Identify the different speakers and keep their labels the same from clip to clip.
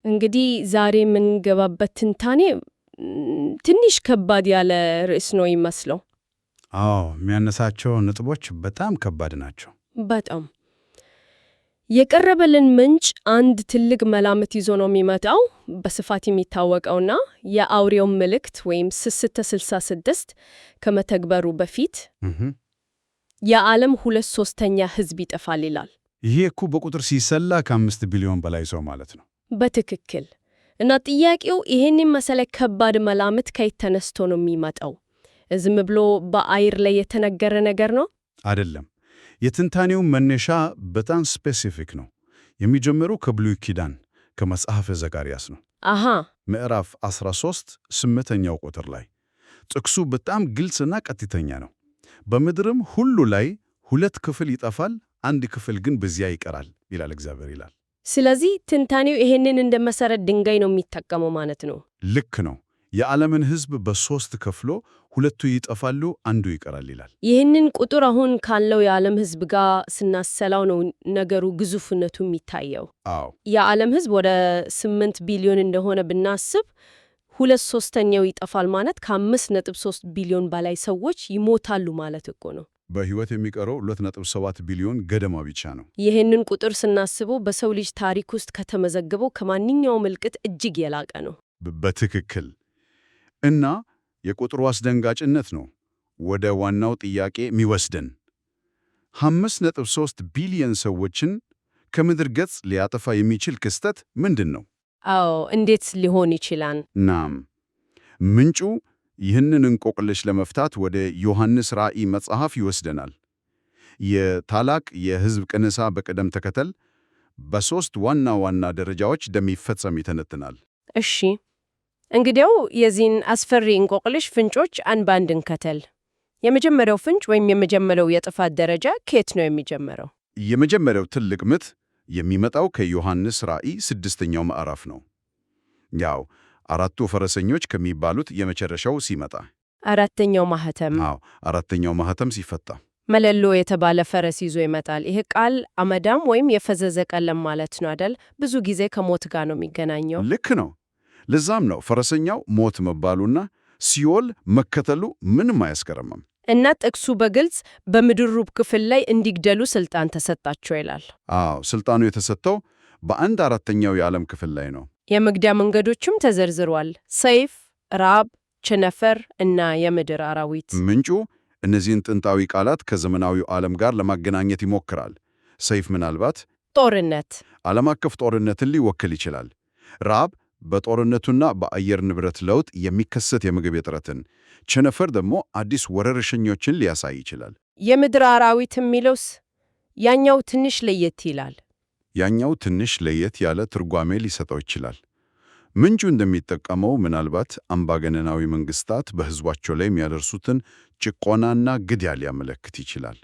Speaker 1: እንግዲህ ዛሬ የምንገባበት ትንታኔ ትንሽ ከባድ ያለ ርዕስ ነው ይመስለው።
Speaker 2: አዎ፣ የሚያነሳቸው ነጥቦች በጣም ከባድ ናቸው።
Speaker 1: በጣም የቀረበልን ምንጭ አንድ ትልቅ መላምት ይዞ ነው የሚመጣው። በስፋት የሚታወቀውና የአውሬው ምልክት ወይም ስስተ 66 ከመተግበሩ በፊት የዓለም 2/3 ሕዝብ ይጠፋል ይላል።
Speaker 2: ይሄ እኮ በቁጥር ሲሰላ ከ5 ቢሊዮን በላይ ሰው ማለት ነው።
Speaker 1: በትክክል። እና ጥያቄው ይሄን መሰለ ከባድ መላምት ከየት ተነስቶ ነው የሚመጣው? ዝም ብሎ በአየር ላይ የተነገረ ነገር ነው?
Speaker 2: አይደለም። የትንታኔው መነሻ በጣም ስፔሲፊክ ነው። የሚጀምረው ከብሉይ ኪዳን ከመጽሐፈ ዘካርያስ ነው።
Speaker 1: አሃ
Speaker 2: ምዕራፍ 13 8ኛው ቁጥር ላይ ጥቅሱ በጣም ግልጽና ቀጥተኛ ነው። በምድርም ሁሉ ላይ 2 ክፍል ይጠፋል፣ 1 ክፍል ግን በዚያ ይቀራል ይላል እግዚአብሔር ይላል።
Speaker 1: ስለዚህ ትንታኔው ይሄንን እንደ መሰረት ድንጋይ ነው የሚጠቀመው ማለት ነው።
Speaker 2: ልክ ነው። የዓለምን ሕዝብ በ3 ከፍሎ 2ቱ ይጠፋሉ፣ 1ዱ ይቀራል ይላል።
Speaker 1: ይህንን ቁጥር አሁን ካለው የዓለም ሕዝብ ጋር ስናሰላው ነው ነገሩ ግዙፍነቱ የሚታየው።
Speaker 2: አዎ፣
Speaker 1: የዓለም ሕዝብ ወደ 8 ቢሊዮን እንደሆነ ብናስብ 2/3 ይጠፋል ማለት ከ5.3 ቢሊዮን በላይ ሰዎች ይሞታሉ ማለት እኮ ነው።
Speaker 2: በሕይወት የሚቀረው 2.7 ቢሊዮን ገደማ ብቻ ነው።
Speaker 1: ይህንን ቁጥር ስናስበው በሰው ልጅ ታሪክ ውስጥ ከተመዘገበው ከማንኛውም እልቂት እጅግ የላቀ ነው።
Speaker 2: በትክክል። እና የቁጥሩ አስደንጋጭነት ነው ወደ ዋናው ጥያቄ የሚወስደን። 5.3 ቢሊዮን ሰዎችን ከምድር ገጽ ሊያጠፋ የሚችል ክስተት ምንድን ነው?
Speaker 1: አዎ፣ እንዴት ሊሆን ይችላል?
Speaker 2: ናም ምንጩ ይህንን እንቆቅልሽ ለመፍታት ወደ ዮሐንስ ራእይ መጽሐፍ ይወስደናል። የታላቅ የሕዝብ ቅነሳ በቅደም ተከተል በ3 ዋና ዋና ደረጃዎች እንደሚፈጸም ይተነትናል።
Speaker 1: እሺ፣ እንግዲያው የዚህን አስፈሪ እንቆቅልሽ ፍንጮች አንድ ባንድ እንከተል። የመጀመሪያው ፍንጭ ወይም የመጀመሪያው የጥፋት ደረጃ ከየት ነው የሚጀምረው?
Speaker 2: የመጀመሪያው ትልቅ ምት የሚመጣው ከዮሐንስ ራእይ 6ኛው ምዕራፍ ነው። ያው 4ቱ ፈረሰኞች ከሚባሉት የመጨረሻው ሲመጣ፣
Speaker 1: 4ኛው ማህተም።
Speaker 2: አዎ፣ 4ኛው ማህተም ሲፈታ
Speaker 1: መለሎ የተባለ ፈረስ ይዞ ይመጣል። ይህ ቃል አመዳም ወይም የፈዘዘ ቀለም ማለት ነው አይደል? ብዙ ጊዜ ከሞት ጋር ነው የሚገናኘው።
Speaker 2: ልክ ነው። ለዛም ነው ፈረሰኛው ሞት መባሉና ሲኦል መከተሉ ምንም አያስገርምም።
Speaker 1: እና ጥቅሱ በግልጽ በምድር ሩብ ክፍል ላይ እንዲግደሉ ስልጣን ተሰጣቸው ይላል።
Speaker 2: አዎ፣ ስልጣኑ የተሰጠው በ1/4ኛው የዓለም ክፍል ላይ ነው።
Speaker 1: የመግደያ መንገዶችም ተዘርዝሯል። ሰይፍ፣ ራብ፣ ቸነፈር እና የምድር አራዊት።
Speaker 2: ምንጩ እነዚህን ጥንታዊ ቃላት ከዘመናዊው ዓለም ጋር ለማገናኘት ይሞክራል። ሰይፍ ምናልባት
Speaker 1: ጦርነት፣
Speaker 2: ዓለም አቀፍ ጦርነትን ሊወክል ይችላል። ራብ በጦርነቱና በአየር ንብረት ለውጥ የሚከሰት የምግብ እጥረትን፣ ቸነፈር ደግሞ አዲስ ወረርሽኞችን ሊያሳይ ይችላል።
Speaker 1: የምድር አራዊት የሚለውስ ያኛው ትንሽ ለየት ይላል።
Speaker 2: ያኛው ትንሽ ለየት ያለ ትርጓሜ ሊሰጠው ይችላል። ምንጩ እንደሚጠቀመው ምናልባት አምባገነናዊ መንግስታት በሕዝባቸው ላይ የሚያደርሱትን ጭቆናና ግድያ ሊያመለክት ይችላል።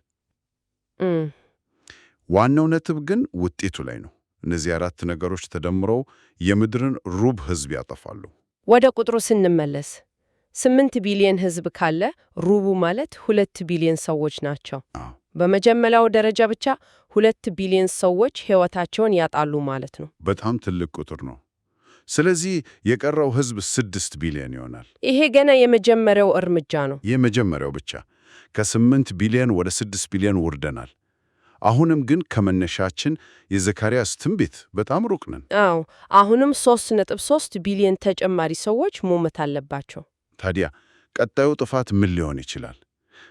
Speaker 2: ዋናው ነጥብ ግን ውጤቱ ላይ ነው። እነዚህ 4 ነገሮች ተደምረው የምድርን ሩብ ሕዝብ ያጠፋሉ።
Speaker 1: ወደ ቁጥሩ ስንመለስ 8 ቢሊዮን ሕዝብ ካለ ሩቡ ማለት 2 ቢሊዮን ሰዎች ናቸው። በመጀመሪያው ደረጃ ብቻ 2 ቢሊዮን ሰዎች ሕይወታቸውን ያጣሉ ማለት ነው።
Speaker 2: በጣም ትልቅ ቁጥር ነው። ስለዚህ የቀረው ሕዝብ 6 ቢሊዮን ይሆናል።
Speaker 1: ይሄ ገና የመጀመሪያው እርምጃ ነው።
Speaker 2: የመጀመሪያው ብቻ። ከ8 ቢሊዮን ወደ 6 ቢሊዮን ወርደናል። አሁንም ግን ከመነሻችን የዘካርያስ ትንቢት በጣም ሩቅ ነን።
Speaker 1: አዎ፣ አሁንም 3.3 ቢሊዮን ተጨማሪ ሰዎች መሞት አለባቸው።
Speaker 2: ታዲያ ቀጣዩ ጥፋት ምን ሊሆን ይችላል?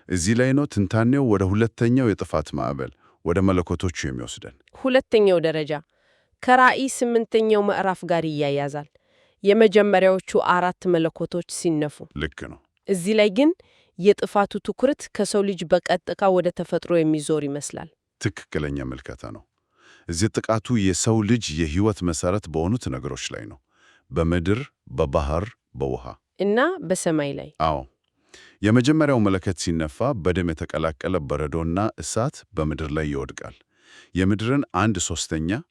Speaker 2: እዚህ ላይ ነው ትንታኔው ወደ ሁለተኛው የጥፋት ማዕበል ወደ መለኮቶቹ የሚወስደን።
Speaker 1: ሁለተኛው ደረጃ ከራእይ 8ኛው ምዕራፍ ጋር ይያያዛል። የመጀመሪያዎቹ 4 መለኮቶች ሲነፉ።
Speaker 2: ልክ ነው።
Speaker 1: እዚህ ላይ ግን የጥፋቱ ትኩረት ከሰው ልጅ በቀጥታ ወደ ተፈጥሮ የሚዞር ይመስላል።
Speaker 2: ትክክለኛ ምልከታ ነው። እዚህ ጥቃቱ የሰው ልጅ የሕይወት መሠረት በሆኑት ነገሮች ላይ ነው። በምድር፣ በባህር፣ በውሃ
Speaker 1: እና በሰማይ ላይ።
Speaker 2: አዎ፣ የመጀመሪያው መለከት ሲነፋ በደም የተቀላቀለ በረዶና እሳት በምድር ላይ ይወድቃል። የምድርን 1/3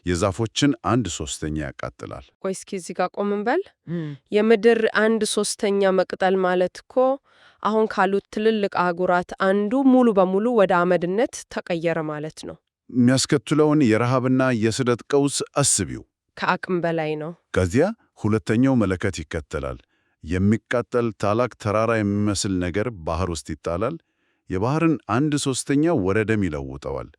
Speaker 2: የዛፎችን 1/3 ያቃጥላል።
Speaker 1: ቆይ እስኪ እዚህ ጋር ቆም እንበል። የምድር 1/3 መቅጠል ማለት እኮ አሁን ካሉት ትልልቅ አህጉራት አንዱ ሙሉ በሙሉ ወደ አመድነት ተቀየረ ማለት ነው።
Speaker 2: የሚያስከትለውን የረሃብና የስደት ቀውስ አስቢው።
Speaker 1: ከአቅም በላይ ነው።
Speaker 2: ከዚያ ሁለተኛው መለከት ይከተላል። የሚቃጠል ታላቅ ተራራ የሚመስል ነገር ባህር ውስጥ ይጣላል። የባህርን 1/3 ወደ ደም ይለውጠዋል።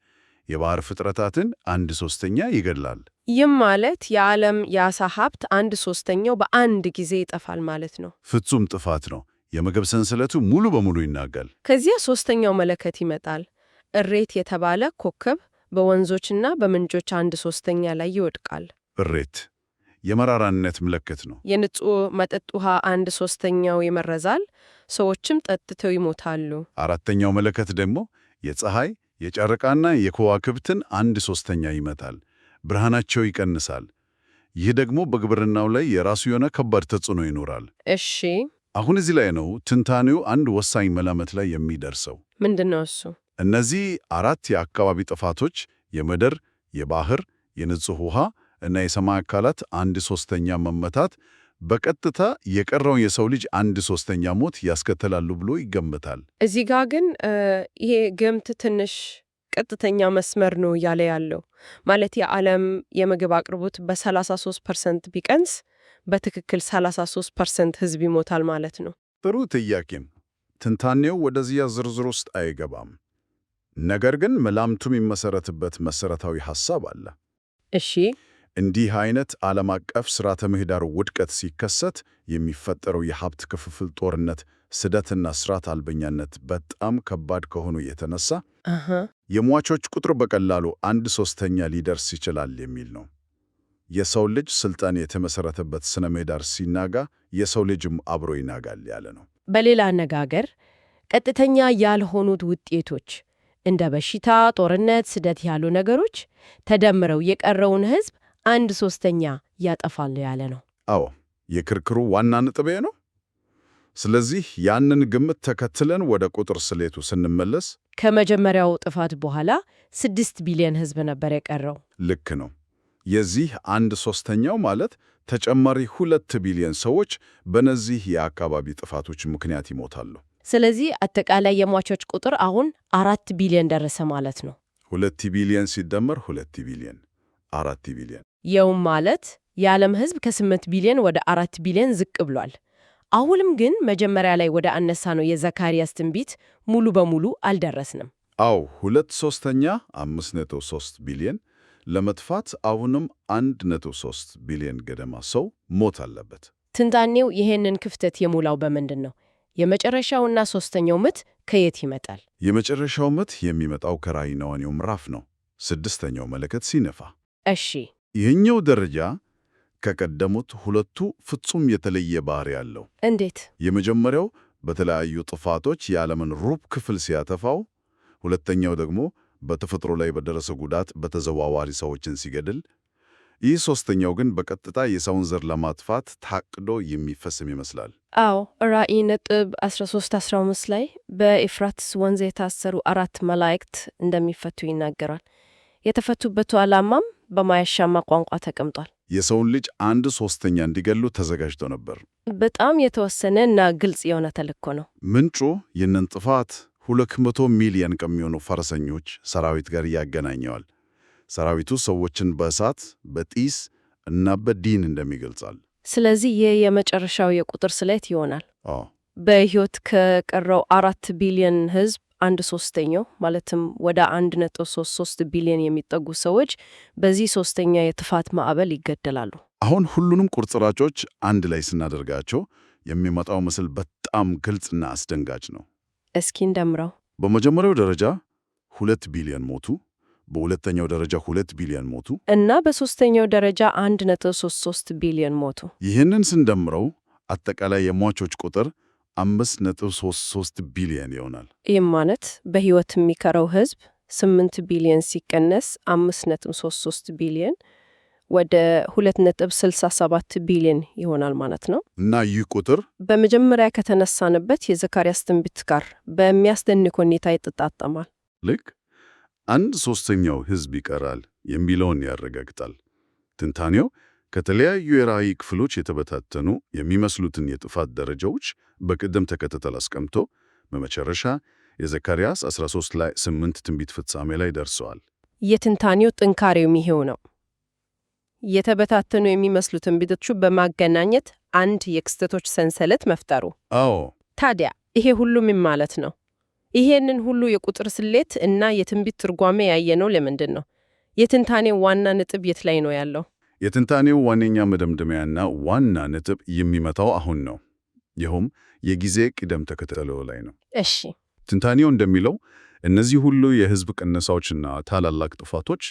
Speaker 2: የባህር ፍጥረታትን 1/3 ይገድላል።
Speaker 1: ይህም ማለት የዓለም የዓሣ ሀብት 1/3 በአንድ ጊዜ ይጠፋል ማለት ነው።
Speaker 2: ፍጹም ጥፋት ነው። የምግብ ሰንሰለቱ ሙሉ በሙሉ ይናጋል።
Speaker 1: ከዚያ ሦስተኛው መለከት ይመጣል። እሬት የተባለ ኮከብ በወንዞችና በምንጮች 1/3 ላይ ይወድቃል።
Speaker 2: እሬት የመራራነት ምልክት ነው።
Speaker 1: የንጹህ መጠጥ ውሃ 1/3 ይመረዛል። ሰዎችም ጠጥተው ይሞታሉ።
Speaker 2: አራተኛው መለከት ደግሞ የፀሐይ የጨረቃና የከዋክብትን 1/3 ይመታል። ብርሃናቸው ይቀንሳል። ይህ ደግሞ በግብርናው ላይ የራሱ የሆነ ከባድ ተጽዕኖ ይኖራል።
Speaker 1: እሺ፣
Speaker 2: አሁን እዚህ ላይ ነው ትንታኔው አንድ ወሳኝ መላመት ላይ የሚደርሰው።
Speaker 1: ምንድነው እሱ?
Speaker 2: እነዚህ 4 የአካባቢ ጥፋቶች የምድር፣ የባህር፣ የንጹህ ውሃ እና የሰማይ አካላት 1/3 መመታት በቀጥታ የቀረውን የሰው ልጅ 1/3 ሞት ያስከትላሉ ብሎ ይገምታል።
Speaker 1: እዚህ ጋር ግን ይሄ ግምት ትንሽ ቀጥተኛ መስመር ነው እያለ ያለው። ማለት የዓለም የምግብ አቅርቦት በ33% ቢቀንስ በትክክል 33% ሕዝብ ይሞታል ማለት ነው።
Speaker 2: ጥሩ ጥያቄም። ትንታኔው ወደዚያ ዝርዝር ውስጥ አይገባም። ነገር ግን መላምቱ የሚመሰረትበት መሰረታዊ ሐሳብ አለ።
Speaker 1: እሺ፣
Speaker 2: እንዲህ አይነት ዓለም አቀፍ ስርዓተ ምህዳር ውድቀት ሲከሰት የሚፈጠረው የሀብት ክፍፍል፣ ጦርነት፣ ስደትና ስርዓት አልበኛነት በጣም ከባድ ከሆኑ የተነሳ የሟቾች ቁጥር በቀላሉ 1/3 ሊደርስ ይችላል የሚል ነው። የሰው ልጅ ስልጣን የተመሰረተበት ስነ ምህዳር ሲናጋ የሰው ልጅም አብሮ ይናጋል ያለ ነው።
Speaker 1: በሌላ አነጋገር ቀጥተኛ ያልሆኑት ውጤቶች እንደ በሽታ፣ ጦርነት፣ ስደት ያሉ ነገሮች ተደምረው የቀረውን ሕዝብ 1/3 ያጠፋሉ ያለ ነው።
Speaker 2: አዎ፣ የክርክሩ ዋና ነጥብ ነው። ስለዚህ ያንን ግምት ተከትለን ወደ ቁጥር ስሌቱ ስንመለስ
Speaker 1: ከመጀመሪያው ጥፋት በኋላ 6 ቢሊዮን ሕዝብ ነበር የቀረው።
Speaker 2: ልክ ነው። የዚህ 1/3 ማለት ተጨማሪ 2 ቢሊዮን ሰዎች በእነዚህ የአካባቢ ጥፋቶች ምክንያት ይሞታሉ።
Speaker 1: ስለዚህ አጠቃላይ የሟቾች ቁጥር አሁን 4 ቢሊዮን ደረሰ ማለት ነው።
Speaker 2: 2 ቢሊዮን ሲደመር 2 ቢሊዮን 4 ቢሊዮን።
Speaker 1: ይኸውም ማለት የዓለም ሕዝብ ከ8 ቢሊዮን ወደ 4 ቢሊዮን ዝቅ ብሏል። አሁንም ግን መጀመሪያ ላይ ወደ አነሳ ነው የዘካርያስ ትንቢት ሙሉ በሙሉ አልደረስንም።
Speaker 2: አዎ፣ 2/3 5.3 ቢሊዮን ለመጥፋት አሁንም 1.3 ቢሊዮን ገደማ ሰው ሞት አለበት።
Speaker 1: ትንታኔው ይሄንን ክፍተት የሞላው በምንድን ነው? የመጨረሻውና ሦስተኛው ምት ከየት ይመጣል?
Speaker 2: የመጨረሻው ምት የሚመጣው ከራዕይ ነዋኔው ምዕራፍ ነው፣ 6ኛው መለከት ሲነፋ።
Speaker 1: እሺ፣
Speaker 2: ይህኛው ደረጃ ከቀደሙት ሁለቱ ፍጹም የተለየ ባህሪ ያለው።
Speaker 1: እንዴት?
Speaker 2: የመጀመሪያው በተለያዩ ጥፋቶች የዓለምን ሩብ ክፍል ሲያጠፋው፣ ሁለተኛው ደግሞ በተፈጥሮ ላይ በደረሰ ጉዳት በተዘዋዋሪ ሰዎችን ሲገድል፣ ይህ ሦስተኛው ግን በቀጥታ የሰውን ዘር ለማጥፋት ታቅዶ የሚፈስም ይመስላል።
Speaker 1: አዎ፣ ራዕይ ነጥብ 13-15 ላይ በኤፍራጥስ ወንዝ የታሰሩ 4 መላእክት እንደሚፈቱ ይናገራል። የተፈቱበቱ ዓላማም በማያሻማ ቋንቋ ተቀምጧል።
Speaker 2: የሰውን ልጅ 1/3 እንዲገሉ ተዘጋጅቶ ነበር።
Speaker 1: በጣም የተወሰነ እና ግልጽ የሆነ ተልእኮ ነው።
Speaker 2: ምንጩ ይህንን ጥፋት 200 ሚሊዮን ከሚሆኑ ፈረሰኞች ሰራዊት ጋር ያገናኘዋል። ሰራዊቱ ሰዎችን በእሳት በጢስ እና በዲን እንደሚገልጻል። ስለዚህ
Speaker 1: ይህ የመጨረሻው የቁጥር ስሌት ይሆናል።
Speaker 2: አዎ፣
Speaker 1: በሕይወት ከቀረው 4 ቢሊዮን ሕዝብ 1/3 ማለትም ወደ 1.33 ቢሊዮን የሚጠጉ ሰዎች በዚህ ሦስተኛ የጥፋት ማዕበል ይገደላሉ።
Speaker 2: አሁን ሁሉንም ቁርጥራጮች አንድ ላይ ስናደርጋቸው የሚመጣው ምስል በጣም ግልጽና አስደንጋጭ ነው።
Speaker 1: እስኪ እንደምረው።
Speaker 2: በመጀመሪያው ደረጃ 2 ቢሊዮን ሞቱ፣ በሁለተኛው ደረጃ 2 ቢሊዮን ሞቱ
Speaker 1: እና በሦስተኛው ደረጃ 1.33 ቢሊዮን ሞቱ።
Speaker 2: ይህንን ስንደምረው አጠቃላይ የሟቾች ቁጥር 5.33 ቢሊዮን ይሆናል።
Speaker 1: ይህም ማለት በሕይወት የሚቀረው ሕዝብ 8 ቢሊዮን ሲቀነስ 5.33 ቢሊዮን ወደ 2.67 ቢሊዮን ይሆናል ማለት ነው።
Speaker 2: እና ይህ ቁጥር
Speaker 1: በመጀመሪያ ከተነሳንበት የዘካርያስ ትንቢት ጋር በሚያስደንቅ ሁኔታ ይጣጣማል።
Speaker 2: ልክ 1/3 ሕዝብ ይቀራል የሚለውን ያረጋግጣል። ትንታኔው ከተለያዩ የራዕይ ክፍሎች የተበታተኑ የሚመስሉትን የጥፋት ደረጃዎች በቅደም ተከተል አስቀምጦ በመጨረሻ የዘካርያስ 13:8 ትንቢት ፍጻሜ ላይ ደርሰዋል።
Speaker 1: የትንታኔው ጥንካሬው ይሄው ነው። የተበታተኑ የሚመስሉ ትንቢቶቹ በማገናኘት አንድ የክስተቶች ሰንሰለት መፍጠሩ።
Speaker 2: አዎ።
Speaker 1: ታዲያ ይሄ ሁሉ ምን ማለት ነው? ይሄንን ሁሉ የቁጥር ስሌት እና የትንቢት ትርጓሜ ያየነው ለምንድን ነው? የትንታኔው ዋና ነጥብ የት ላይ ነው ያለው?
Speaker 2: የትንታኔው ዋነኛ መደምደሚያና ዋና ነጥብ የሚመጣው አሁን ነው። ይኸውም የጊዜ ቅደም ተከተሉ ላይ ነው።
Speaker 1: እሺ።
Speaker 2: ትንታኔው እንደሚለው እነዚህ ሁሉ የሕዝብ ቅነሳዎችና ታላላቅ ጥፋቶች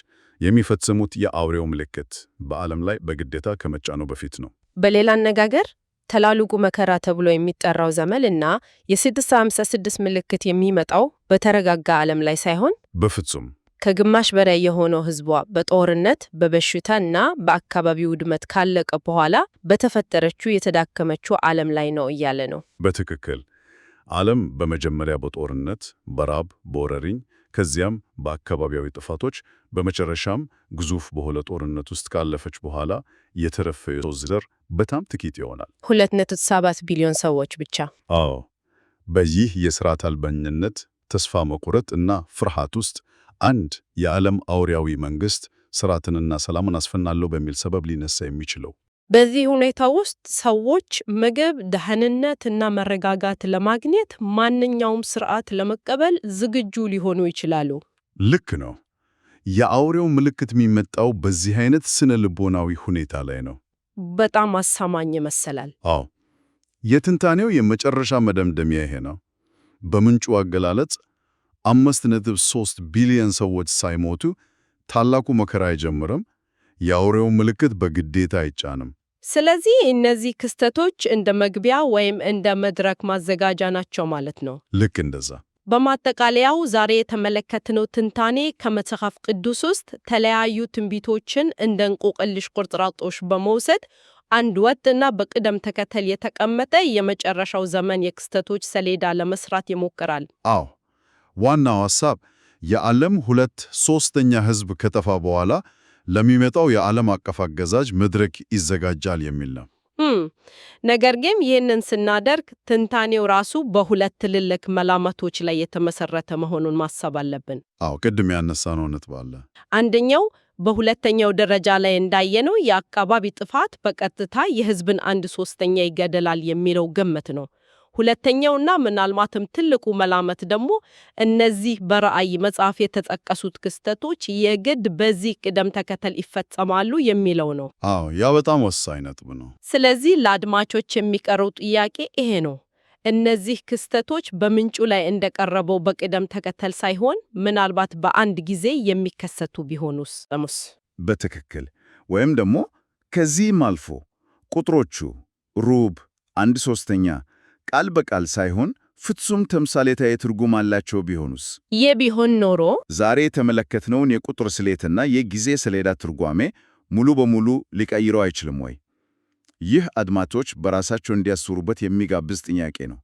Speaker 2: የሚፈጸሙት የአውሬው ምልክት በዓለም ላይ በግዴታ ከመጫኑ በፊት ነው።
Speaker 1: በሌላ አነጋገር ትላልቁ መከራ ተብሎ የሚጠራው ዘመን እና የ656 ምልክት የሚመጣው በተረጋጋ ዓለም ላይ ሳይሆን
Speaker 2: በፍጹም
Speaker 1: ከግማሽ በላይ የሆነው ሕዝቧ በጦርነት በበሽታ እና በአካባቢው ውድመት ካለቀ በኋላ በተፈጠረችው የተዳከመችው ዓለም ላይ ነው እያለ ነው።
Speaker 2: በትክክል ዓለም በመጀመሪያ በጦርነት፣ በራብ፣ በወረሪኝ ከዚያም በአካባቢያዊ ጥፋቶች በመጨረሻም ግዙፍ በሆነ ጦርነት ውስጥ ካለፈች በኋላ የተረፈ የሰው ዘር በጣም ጥቂት ይሆናል።
Speaker 1: 2.7 ቢሊዮን ሰዎች ብቻ።
Speaker 2: አዎ። በዚህ የሥርዓት አልበኝነት፣ ተስፋ መቁረጥ እና ፍርሃት ውስጥ አንድ የዓለም አውሬያዊ መንግሥት ሥርዓትንና ሰላምን አስፈናለሁ በሚል ሰበብ ሊነሳ የሚችለው።
Speaker 1: በዚህ ሁኔታ ውስጥ ሰዎች ምግብ፣ ደህንነት እና መረጋጋት ለማግኘት ማንኛውም ሥርዓት ለመቀበል ዝግጁ ሊሆኑ ይችላሉ።
Speaker 2: ልክ ነው። የአውሬው ምልክት የሚመጣው በዚህ አይነት ስነ ልቦናዊ ሁኔታ ላይ ነው።
Speaker 1: በጣም አሳማኝ ይመስላል።
Speaker 2: አዎ። የትንታኔው የመጨረሻ መደምደሚያ ይሄ ነው። በምንጩ አገላለጽ 5.3 ቢሊዮን ሰዎች ሳይሞቱ ታላቁ መከራ አይጀምርም። የአውሬው ምልክት በግዴታ አይጫንም።
Speaker 1: ስለዚህ እነዚህ ክስተቶች እንደ መግቢያ ወይም እንደ መድረክ ማዘጋጃ ናቸው ማለት ነው።
Speaker 2: ልክ እንደዛ።
Speaker 1: በማጠቃለያው ዛሬ የተመለከትነው ትንታኔ ከመጽሐፍ ቅዱስ ውስጥ ተለያዩ ትንቢቶችን እንደ እንቆቅልሽ ቁርጥራጮች በመውሰድ አንድ ወጥና በቅደም ተከተል የተቀመጠ የመጨረሻው ዘመን የክስተቶች ሰሌዳ ለመስራት ይሞክራል።
Speaker 2: አዎ። ዋናው ሐሳብ የዓለም 2/3 ሕዝብ ከጠፋ በኋላ ለሚመጣው የዓለም አቀፍ አገዛዝ መድረክ ይዘጋጃል የሚል ነው።
Speaker 1: ነገር ግን ይህንን ስናደርግ ትንታኔው ራሱ በሁለት ትልልቅ መላምቶች ላይ የተመሰረተ መሆኑን ማሰብ አለብን።
Speaker 2: አዎ፣ ቅድም ያነሳነው ነጥብ አለ።
Speaker 1: አንደኛው በሁለተኛው ደረጃ ላይ እንዳየነው የአካባቢ ጥፋት በቀጥታ የሕዝብን 1/3 ይገደላል የሚለው ግምት ነው። ሁለተኛውና ምናልባትም ትልቁ መላመት ደግሞ እነዚህ በራእይ መጽሐፍ የተጠቀሱት ክስተቶች የግድ በዚህ ቅደም ተከተል ይፈጸማሉ የሚለው ነው።
Speaker 2: አዎ፣ ያ በጣም ወሳኝ ነጥብ ነው።
Speaker 1: ስለዚህ ለአድማጮች የሚቀረው ጥያቄ ይሄ ነው። እነዚህ ክስተቶች በምንጩ ላይ እንደቀረበው በቅደም ተከተል ሳይሆን ምናልባት በአንድ ጊዜ የሚከሰቱ ቢሆኑስ?
Speaker 2: በትክክል። ወይም ደግሞ ከዚህም አልፎ ቁጥሮቹ ሩብ፣ 1/3 ቃል በቃል ሳይሆን ፍጹም ተምሳሌታዊ ትርጉም አላቸው ቢሆኑስ?
Speaker 1: ይህ ቢሆን ኖሮ
Speaker 2: ዛሬ የተመለከትነውን የቁጥር ስሌትና የጊዜ ሰሌዳ ትርጓሜ ሙሉ በሙሉ ሊቀይረው አይችልም ወይ? ይህ አድማጮች በራሳቸው እንዲያስሩበት የሚጋብዝ ጥያቄ ነው።